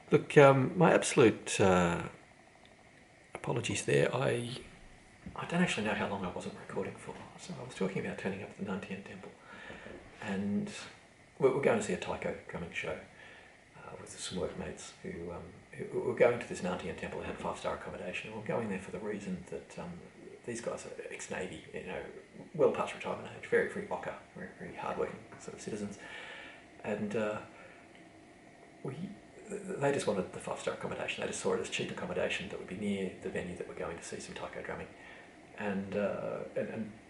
Look, my absolute apologies there. I don't actually know how long I wasn't recording for. So I was talking about turning up at the Nantian Temple, and we're going to see a taiko drumming show with some workmates who were going to this Nantian Temple. They had 5-star accommodation. We're going there for the reason that these guys are ex-Navy, well past retirement age, very, very ocker, very, very hard-working sort of citizens, and they just wanted the 5-star accommodation. They just saw it as cheap accommodation that would be near the venue that we're going to see some taiko drumming, and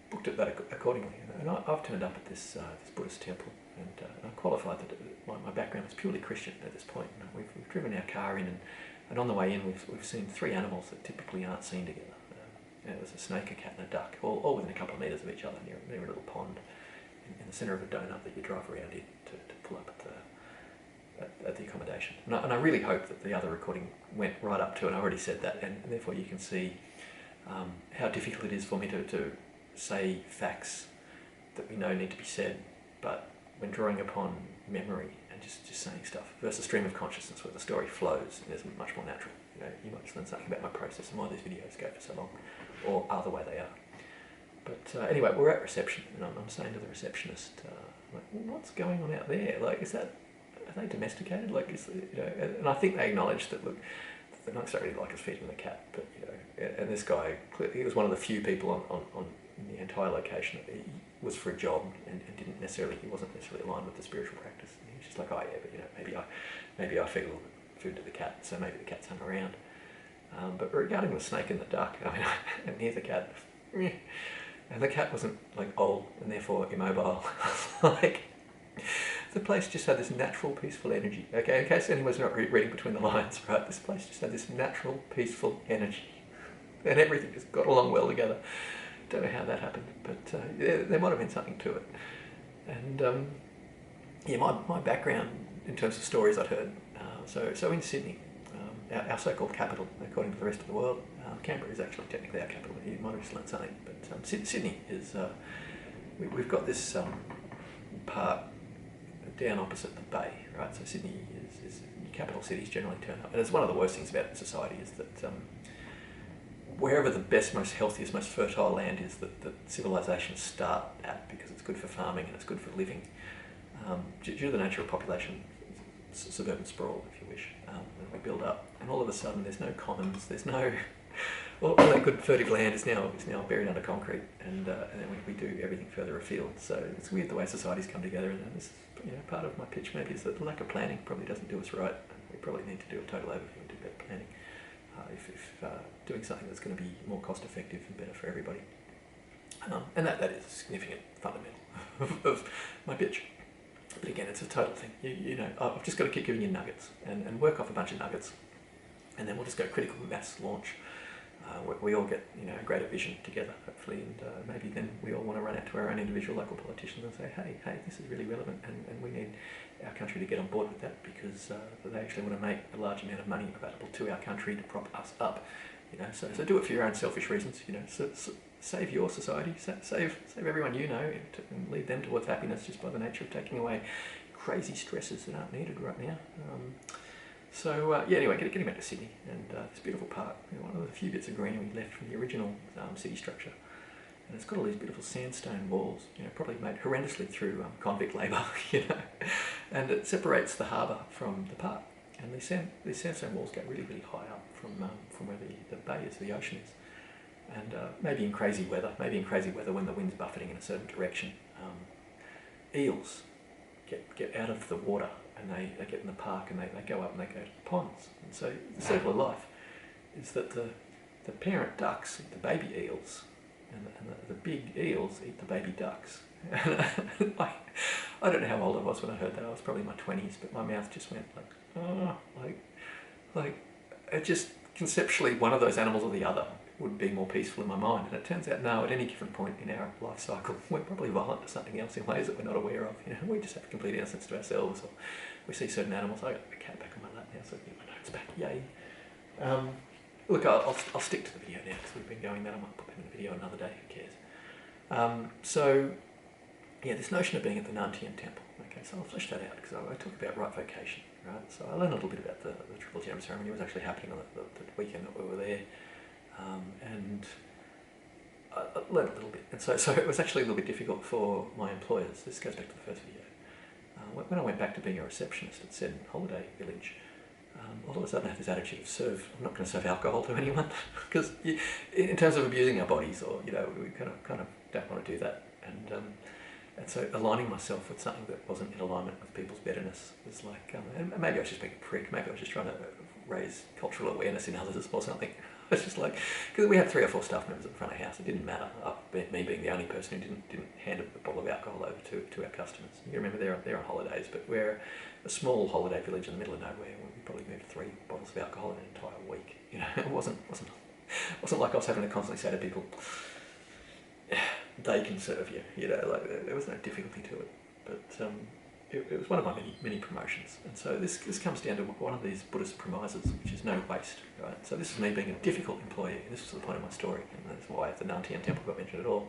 booked it that accordingly. And I've turned up at this Buddhist temple, and I qualified that my background is purely Christian at this point. We've driven our car in, and on the way in we've seen 3 animals that typically aren't seen together. It was a snake, a cat, and a duck, all within a couple of metres of each other near a little pond in the centre of a donut that you drive around in to pull up at the accommodation. And I really hope that the other recording went right up to, and I already said that, and therefore you can see how difficult it is for me to say facts that we know need to be said, but when drawing upon memory and just saying stuff versus stream of consciousness where the story flows and is much more natural. You might just learn something about my process and why these videos go for so long, or are the way they are. But anyway, we're at reception, and I'm saying to the receptionist, what's going on out there? Like, are they domesticated? Like, and I think they acknowledge that, look, the monks don't really like us feeding the cat, but, and this guy, he was one of the few people on the entire location that he was for a job and he wasn't necessarily aligned with the spiritual practice. And he was just like, oh yeah, but maybe I feed a little bit of food to the cat, so maybe the cat's hung around. But regarding the snake and the duck, I mean, and here's the cat, and the cat wasn't like old and therefore immobile. Like, the place just had this natural, peaceful energy. Okay, in case anyone's not reading between the lines, right? This place just had this natural, peaceful energy, and everything just got along well together. Don't know how that happened, but there might have been something to it. And yeah, my background in terms of stories I'd heard. So in Sydney, our so-called capital, according to the rest of the world, Canberra is actually technically our capital. You might have just learned something, but Sydney is. We've got this part down opposite the bay, right? So Sydney is capital cities generally turn up, and it's one of the worst things about society is that wherever the best, most healthiest, most fertile land is, that civilizations start at, because it's good for farming and it's good for living. Due to the nature of population, suburban sprawl, if you wish, and we build up, and all of a sudden there's no commons, there's no all that good fertile land is now buried under concrete, and then we do everything further afield. So it's weird the way societies come together, and this part of my pitch maybe is that the lack of planning probably doesn't do us right. We probably need to do a total overview and do better planning if doing something that's going to be more cost effective and better for everybody. And that is a significant fundamental of my pitch. But again, it's a total thing. I've just got to keep giving you nuggets and work off a bunch of nuggets, and then we'll just go critical mass launch. We all get a greater vision together, hopefully, and maybe then we all want to run out to our own individual local politicians and say, hey, this is really relevant, and we need our country to get on board with that, because they actually want to make a large amount of money available to our country to prop us up. So do it for your own selfish reasons. Save your society, save everyone and lead them towards happiness just by the nature of taking away crazy stresses that aren't needed right now. Anyway, getting back to Sydney and this beautiful park, one of the few bits of greenery left from the original city structure, and it's got all these beautiful sandstone walls, probably made horrendously through convict labour, and it separates the harbour from the park, and these sandstone walls go really, really high up from where the bay is, the ocean is, and maybe in crazy weather when the wind's buffeting in a certain direction, eels get out of the water, and they get in the park, and they go up and they go to ponds. And so the circle of life is that the parent ducks eat the baby eels, and the big eels eat the baby ducks. And I don't know how old I was when I heard that. I was probably in my 20s, but my mouth just went like it just conceptually one of those animals or the other would be more peaceful in my mind. And it turns out no, at any given point in our life cycle, we're probably violent to something else in ways that we're not aware of. We just have complete innocence to ourselves, or we see certain animals. I got the cat back on my lap now, so I can get my notes back. Yay. Look, I'll stick to the video now, because we've been going that. I might put them in the video another day, who cares? This notion of being at the Nantian Temple. Okay, so I'll flesh that out, because I talk about right vocation, right? So I learned a little bit about the Triple Gem ceremony. It was actually happening on the weekend that we were there, and I learned a little bit. And so it was actually a little bit difficult for my employers. This goes back to the first video. When I went back to being a receptionist at Zen Holiday Village, all of a sudden I had this attitude of I'm not going to serve alcohol to anyone, because in terms of abusing our bodies, or we kind of don't want to do that. And so aligning myself with something that wasn't in alignment with people's betterness was like, and maybe I was just being a prick, maybe I was just trying to raise cultural awareness in others or something. It's just like, because we had 3 or 4 staff members at the front of house, it didn't matter, me being the only person who didn't hand a bottle of alcohol over to our customers. You remember they're on holidays, but we're a small holiday village in the middle of nowhere. We probably moved 3 bottles of alcohol in an entire week. It wasn't like I was having to constantly say to people, they can serve you. Like there was no difficulty to it. But it was one of my many promotions. And so this comes down to one of these Buddhist premises, which is no waste, right? So this is me being a difficult employee. This is the point of my story, and that's why the Nan Tien Temple got mentioned at all.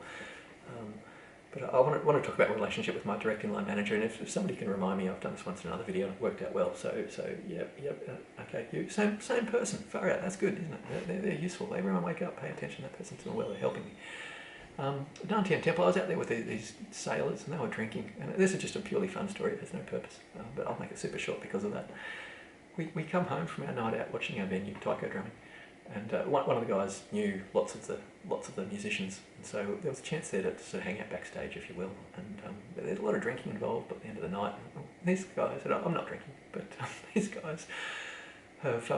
But I want to talk about relationship with my direct inline manager, and if somebody can remind me, I've done this once in another video and it worked out well. So okay, you same person, far out. That's good, isn't it? They're useful. Everyone wake up, pay attention. That person's doing well. They're helping me. Nan Tien Temple, I was out there with these sailors and they were drinking, and this is just a purely fun story, there's no purpose, but I'll make it super short because of that. We come home from our night out watching our venue, taiko drumming, and one of the guys knew lots of the musicians, and so there was a chance there to sort of hang out backstage, if you will, and there's a lot of drinking involved. But at the end of the night, these guys, and I'm not drinking, but these guys have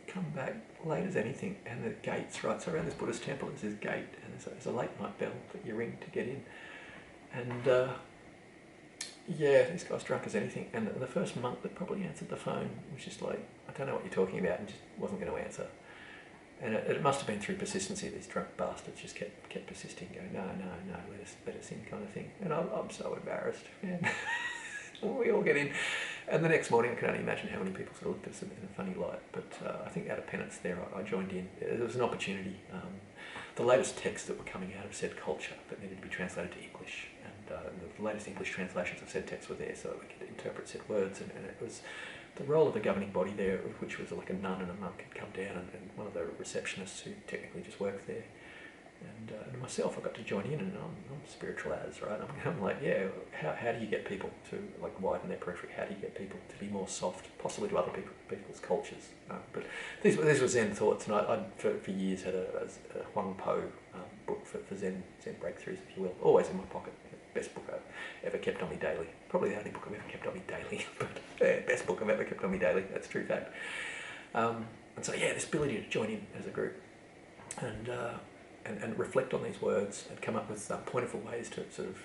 come back late as anything, and the gates, right, so around this Buddhist temple there's this gate, and there's a late night bell that you ring to get in, and these guys drunk as anything, and the first monk that probably answered the phone was just like, I don't know what you're talking about, and just wasn't going to answer. And it must have been through persistency. These drunk bastards just kept persisting, going, no, let us in, kind of thing. And I'm so embarrassed, man. We all get in, and the next morning I can only imagine how many people sort of looked at us in a funny light. But I think out of penance there, I joined in. There was an opportunity. The latest texts that were coming out of Zen culture that needed to be translated to English, and the latest English translations of said texts were there, so that we could interpret said words. And it was the role of the governing body there, which was like a nun and a monk, had come down, and one of the receptionists who technically just worked there. And myself, I got to join in, and I'm spiritual as, right? I'm like, how do you get people to like widen their periphery? How do you get people to be more soft, possibly to other people's cultures? But these were Zen thoughts, and I for years had a Huang Po book for Zen breakthroughs, if you will, always in my pocket. Best book I've ever kept on me daily. Probably the only book I've ever kept on me daily, but best book I've ever kept on me daily. That's a true fact. And so this ability to join in as a group, and reflect on these words and come up with pointful ways to sort of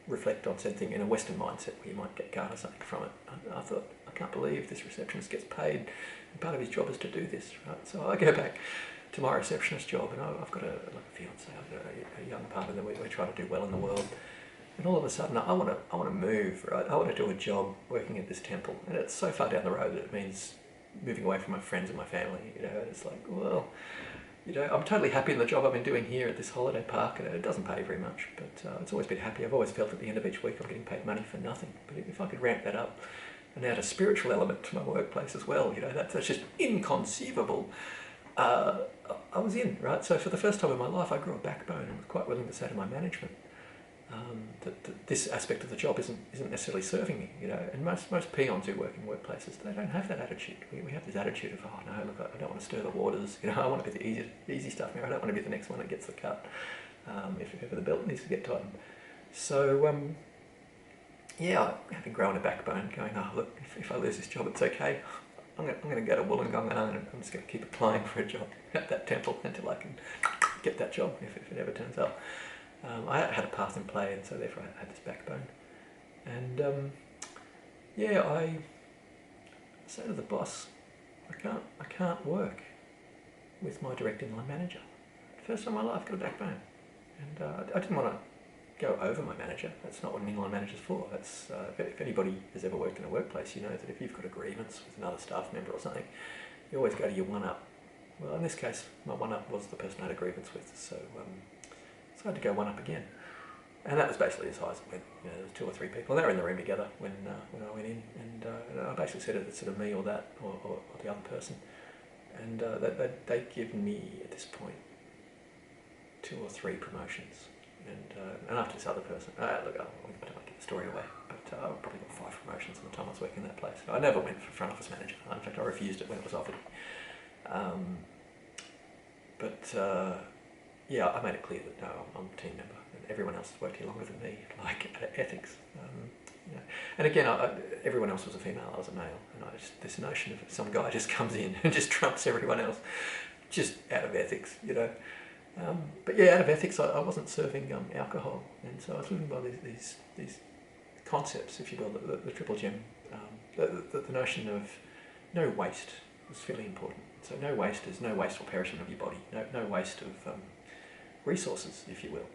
reflect on something in a Western mindset where you might garner something from it. I thought, I can't believe this receptionist gets paid, and part of his job is to do this, right? So I go back to my receptionist job, and I've got a fiance, I've got a young partner that we're trying to do well in the world. And all of a sudden, I want to move, right? I want to do a job working at this temple, and it's so far down the road that it means moving away from my friends and my family. It's like, well, I'm totally happy in the job I've been doing here at this holiday park, and it doesn't pay very much, but it's always been happy. I've always felt at the end of each week I'm getting paid money for nothing. But if I could ramp that up and add a spiritual element to my workplace as well, that's just inconceivable. I was in, right? So for the first time in my life, I grew a backbone and was quite willing to say to my management, that this aspect of the job isn't necessarily serving me, and most peons who work in workplaces, they don't have that attitude. We have this attitude of, oh no, look, I don't want to stir the waters, I want to be the easy stuff here, I don't want to be the next one that gets the cut, if ever the belt needs to get tightened. So having grown a backbone, going, oh look, if I lose this job, it's okay, I'm going to go to Wollongong, and I'm just going to keep applying for a job at that temple until I can get that job, if it ever turns up. I had a path in play, and so therefore I had this backbone. And I say to the boss, I can't work with my direct inline manager. First time in my life, I got a backbone, and I didn't want to go over my manager. That's not what an inline manager's for. That's if anybody has ever worked in a workplace, you know that if you've got a grievance with another staff member or something, you always go to your one-up. Well, in this case, my one-up was the person I had a grievance with, so I had to go one up again. And that was basically as high as it went. You know, there was 2 or 3 people, and they were in the room together when I went in, and I basically said it's sort of me or that, or the other person. And they'd given me, at this point, 2 or 3 promotions. And after this other person, look, I don't want to give the story away, but I probably got 5 promotions in the time I was working in that place. I never went for front office manager. In fact, I refused it when it was offered. Yeah, I made it clear that no, I'm a team member, and everyone else has worked here longer than me, like ethics. And again, everyone else was a female, I was a male, and this notion of some guy just comes in and just trumps everyone else, just out of ethics, you know. But yeah, out of ethics, I wasn't serving alcohol, and so I was living by these concepts, if you will, the triple gem, the notion of no waste was fairly important. So no waste is no wasteful perishment of your body, no waste of resources, if you will.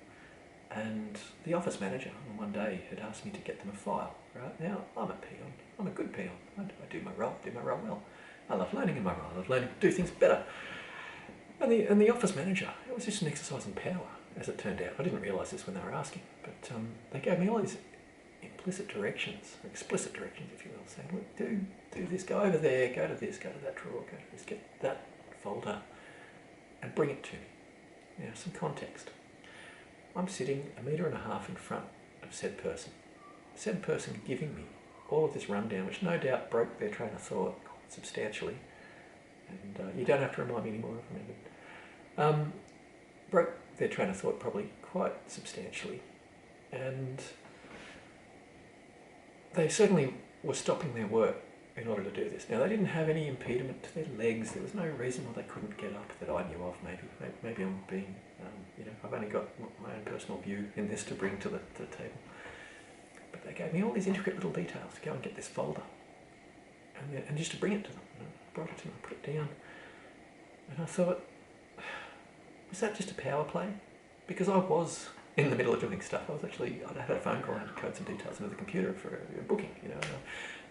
And the office manager on one day had asked me to get them a file. Right now, I'm a peon. I'm a good peon. I do my role well. I love learning in my role. I love learning to do things better. And the office manager, it was just an exercise in power, as it turned out. I didn't realise this when they were asking, but they gave me all these implicit directions, or explicit directions, if you will, saying, look, do this, go over there, go to this, go to that drawer, go to this, get that folder, and bring it to me. You know, some context. I'm sitting 1.5 meters in front of said person giving me all of this rundown, which no doubt broke their train of thought substantially, and you don't have to remind me anymore, I've remembered. Broke their train of thought probably quite substantially, and they certainly were stopping their work in order to do this. Now, they didn't have any impediment to their legs. There was no reason why they couldn't get up that I knew of, maybe. Maybe I'm being, I've only got my own personal view in this to bring to the table. But they gave me all these intricate little details to go and get this folder. And just to bring it to them. I brought it to them, I put it down. And I thought, was that just a power play? Because I was in the middle of doing stuff. I had a phone call, I had to code some details into the computer for a booking,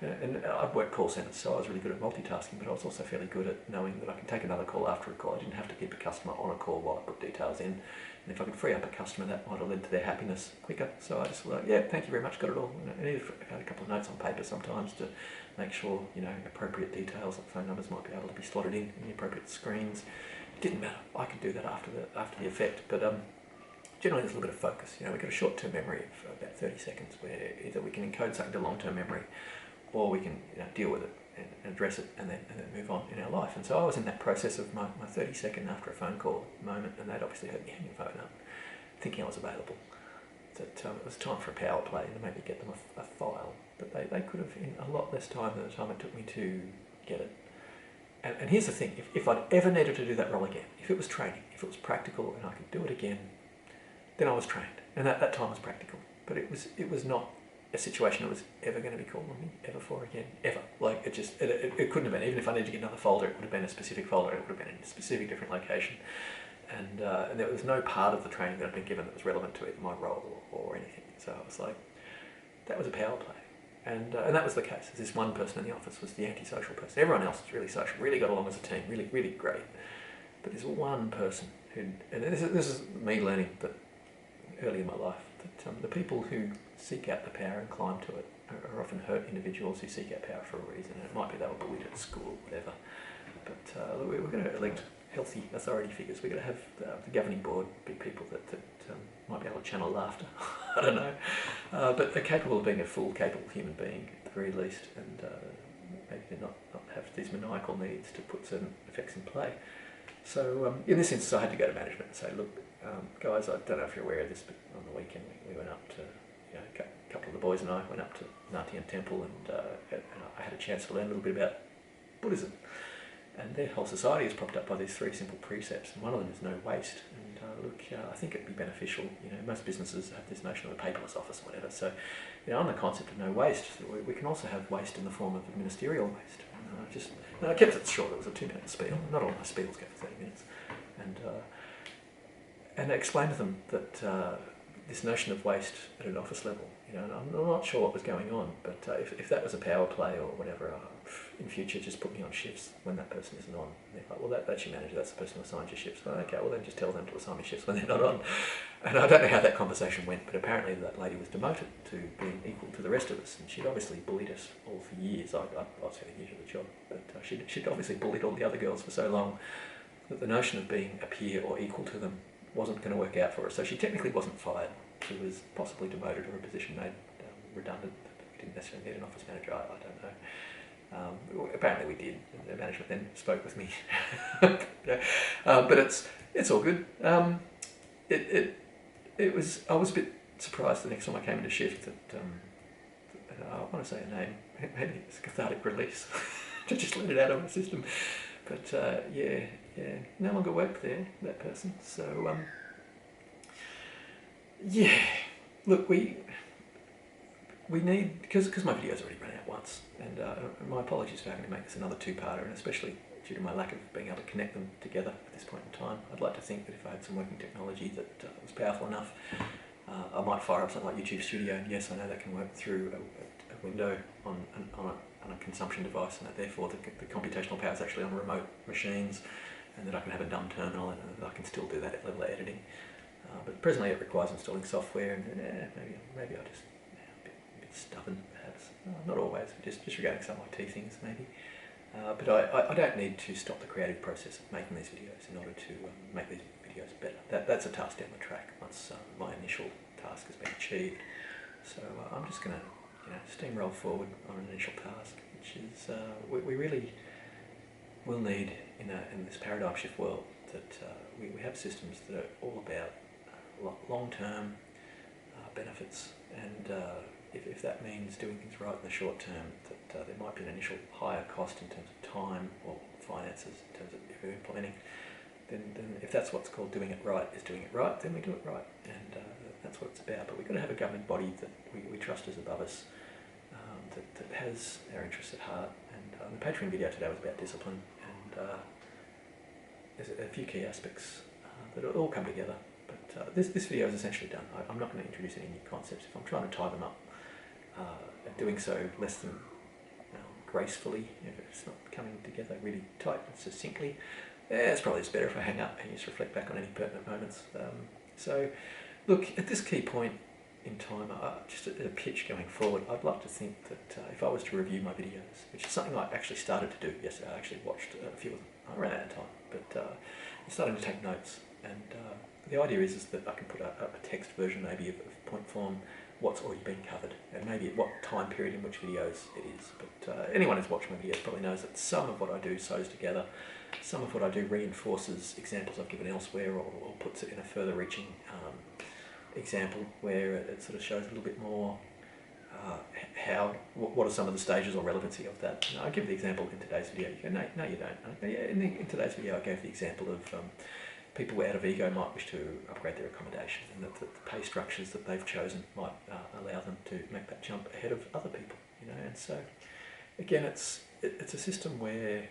and I'd worked call centres, so I was really good at multitasking, but I was also fairly good at knowing that I can take another call after a call. I didn't have to keep a customer on a call while I put details in, and if I could free up a customer, that might have led to their happiness quicker. So I just was like, yeah, thank you very much, got it all. I needed a couple of notes on paper sometimes to make sure, appropriate details, like phone numbers might be able to be slotted in the appropriate screens. It didn't matter, I could do that after the effect, but generally there's a little bit of focus. We've got a short-term memory of about 30 seconds where either we can encode something to long-term memory, or we can deal with it and address it and then move on in our life. And so I was in that process of my 30-second after a phone call moment, and they'd obviously heard me hang the phone up, thinking I was available. That it was time for a power play and maybe get them a file, but they could have in a lot less time than the time it took me to get it. And here's the thing, if I'd ever needed to do that role again, if it was training, if it was practical and I could do it again, then I was trained, and that time was practical. But it was not a situation that was ever going to be called on me ever for again, ever. Like it couldn't have been. Even if I needed to get another folder, it would have been a specific folder. It would have been in a specific different location, and there was no part of the training that I'd been given that was relevant to either my role or anything. So I was like, that was a power play, and that was the case. This one person in the office was the antisocial person. Everyone else was really social, really got along as a team, really really great. But there's one person who, and this is me learning that early in my life, that the people who seek out the power and climb to it are often hurt individuals who seek out power for a reason. And it might be they were bullied at school, whatever. But we're going to elect healthy authority figures. We're going to have the governing board be people that might be able to channel laughter. I don't know. But are capable of being a full, capable human being at the very least, and maybe not have these maniacal needs to put certain effects in play. So in this instance, I had to go to management and say, look, guys, I don't know if you're aware of this, but on the weekend we went up to, a couple of the boys and I went up to Natian Temple, and I had a chance to learn a little bit about Buddhism. And their whole society is propped up by these 3 simple precepts, and one of them is no waste. And I think it'd be beneficial. Most businesses have this notion of a paperless office or whatever. So, on the concept of no waste, we can also have waste in the form of ministerial waste. And I kept it short. It was a 2-minute spiel. Not all my spiels go for 30 minutes. And I explained to them that this notion of waste at an office level, I'm not sure what was going on, but if that was a power play or whatever, in future just put me on shifts when that person isn't on. And they're like, well, that's your manager, that's the person who assigns you shifts. Well, okay, well then just tell them to assign me shifts when they're not on. And I don't know how that conversation went, but apparently that lady was demoted to being equal to the rest of us, and she'd obviously bullied us all for years. I was fairly new to the job, but she'd obviously bullied all the other girls for so long that the notion of being a peer or equal to them wasn't going to work out for her. So she technically wasn't fired. She was possibly demoted or a position made redundant. We didn't necessarily need an office manager, I don't know. Apparently we did. The management then spoke with me. But it's all good. It was. I was a bit surprised the next time I came into shift that I want to say a name. Maybe it's a cathartic release to just let it out of my system. But yeah, no longer worked there, that person. So yeah, look, we need, because my video's already run out once, and my apologies for having to make this another two-parter, and especially due to my lack of being able to connect them together at this point in time. I'd like to think that if I had some working technology that was powerful enough, I might fire up something like YouTube Studio, and yes, I know that can work through a window on a consumption device, and that therefore the computational power is actually on remote machines, and that I can have a dumb terminal, and that I can still do that level of editing. But presently it requires installing software, and maybe I just a bit stubborn perhaps. Not always, but just regarding some IT things maybe. But I don't need to stop the creative process of making these videos in order to make these videos better. That's a task down the track once my initial task has been achieved. So I'm just going to steamroll forward on an initial task, which is we really will need in this paradigm shift world that we have systems that are all about long-term benefits, and if that means doing things right in the short term, that there might be an initial higher cost in terms of time or finances in terms of if we're implementing, then if that's what's called doing it right is doing it right, then we do it right, and that's what it's about. But we've got to have a governing body that we trust is above us, that has our interests at heart. And the Patreon video today was about discipline, and there's a few key aspects that all come together. But this video is essentially done. I'm not going to introduce any new concepts. If I'm trying to tie them up, and doing so less than gracefully, if it's not coming together really tight and succinctly, it's probably just better if I hang up and just reflect back on any pertinent moments. So, look, at this key point in time, just at a pitch going forward, I'd like to think that if I was to review my videos, which is something I actually started to do yesterday, I actually watched a few of them. I ran out of time, but I'm starting to take notes, and the idea is that I can put a text version maybe of point form, what's already been covered, and maybe at what time period in which videos it is. But anyone who's watched my videos probably knows that some of what I do sews together, some of what I do reinforces examples I've given elsewhere, or puts it in a further reaching example where it sort of shows a little bit more what are some of the stages or relevancy of that. I give the example in today's video. You go, no, you don't. In today's video I gave the example of people out of ego might wish to upgrade their accommodation, and that the pay structures that they've chosen might allow them to make that jump ahead of other people. And so again, it's a system where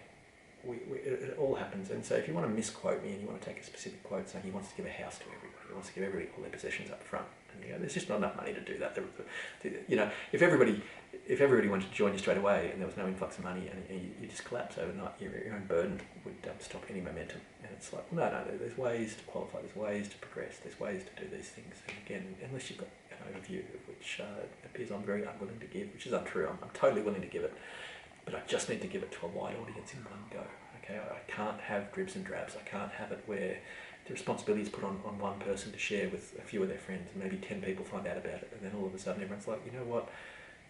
it all happens. And so if you want to misquote me and you want to take a specific quote saying he wants to give a house to everybody, he wants to give everybody all their possessions up front, and there's just not enough money to do that. If everybody wanted to join you straight away and there was no influx of money, and you just collapse overnight, your own burden would stop any momentum. And it's like, no, there's ways to qualify, there's ways to progress, there's ways to do these things. And again, unless you've got an overview, which it appears I'm very unwilling to give, which is untrue. I'm totally willing to give it, but I just need to give it to a wide audience in one go. Okay, I can't have dribs and drabs. I can't have it where the responsibility is put on one person to share with a few of their friends, and maybe 10 people find out about it, and then all of a sudden everyone's like, you know what,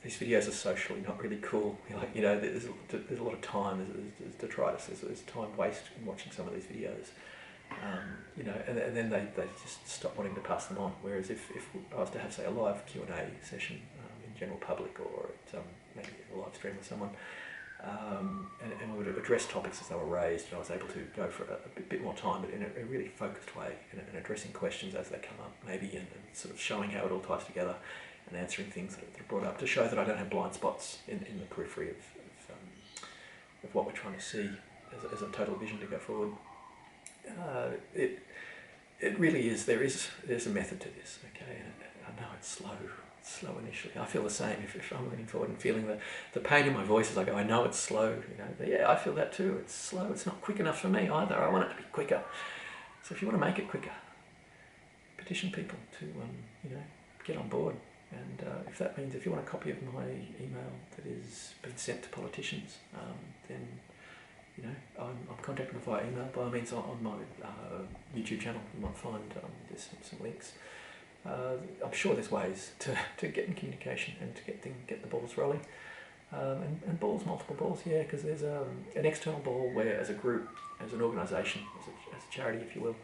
these videos are socially not really cool. There's a lot of time, there's detritus, there's time waste in watching some of these videos. And then they just stop wanting to pass them on. Whereas if I was to have, say, a live Q&A session in general public, or at, maybe a live stream with someone, and we would address topics as they were raised, and I was able to go for a bit more time, but in a really focused way, and addressing questions as they come up, maybe, and sort of showing how it all ties together, and answering things that are brought up to show that I don't have blind spots in the periphery of what we're trying to see as a total vision to go forward. It really is. There's a method to this. Okay, and I know it's slow. slow initially. I feel the same. If I'm leaning forward and feeling the pain in my voice as I go, I know it's slow. But yeah, I feel that too. It's slow. It's not quick enough for me either. I want it to be quicker. So if you want to make it quicker, petition people to get on board. And if that means if you want a copy of my email that is being sent to politicians, then I'm contacting them via email. By all means, on my YouTube channel, you might find there's some links. I'm sure there's ways to get in communication and to get the balls rolling. And balls, multiple balls, yeah, because there's an external ball where, as a group, as an organisation, as a charity, if you will.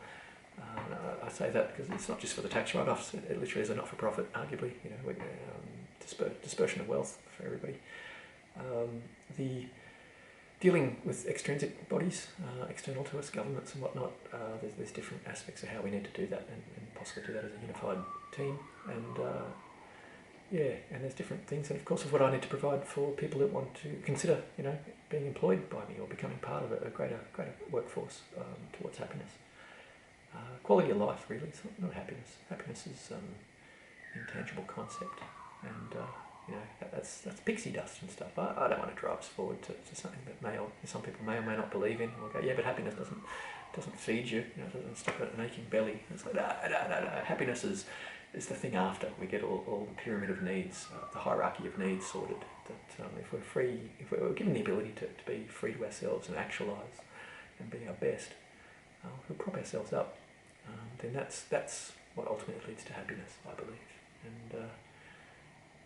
I say that because it's not just for the tax write-offs. It literally is a not-for-profit, arguably. Dispersion of wealth for everybody. The dealing with extrinsic bodies, external to us, governments and whatnot, there's different aspects of how we need to do that and possibly do that as a unified team. And and there's different things. And of course, of what I need to provide for people that want to consider, being employed by me or becoming part of a greater workforce towards happiness. Quality of life, really. It's not happiness. Happiness is an intangible concept, and that's pixie dust and stuff. I don't want to drive us forward to something that some people may or may not believe in. Or go, yeah, but happiness doesn't feed you. It doesn't stop at an aching belly. It's like no. Happiness is the thing after we get all the pyramid of needs, the hierarchy of needs sorted. That if we're free, if we're given the ability to be free to ourselves and actualise and be our best, we'll prop ourselves up. Then that's what ultimately leads to happiness, I believe. And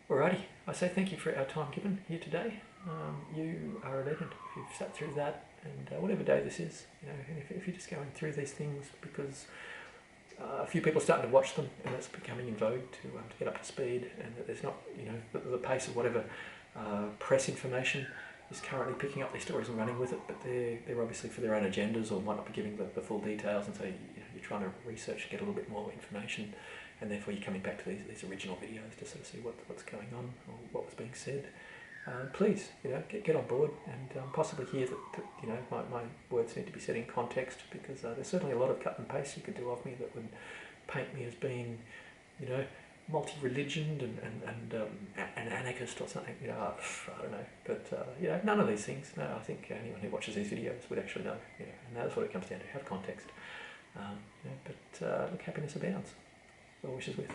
alrighty, I say thank you for our time given here today. You are a legend if you've sat through that, and whatever day this is, and if you're just going through these things because a few people are starting to watch them and it's becoming in vogue to get up to speed, and that there's not, the pace of whatever press information is currently picking up these stories and running with it, but they're obviously for their own agendas or might not be giving the full details, and so you're trying to research and get a little bit more information, and therefore you're coming back to these original videos to sort of see what's going on or what was being said. Please, get on board and possibly hear that my words need to be set in context, because there's certainly a lot of cut and paste you could do of me that would paint me as being, multi-religioned and an anarchist or something. I don't know, but none of these things. No, I think anyone who watches these videos would actually know. And that's what it comes down to: have context. But look, happiness abounds. Well wishes with.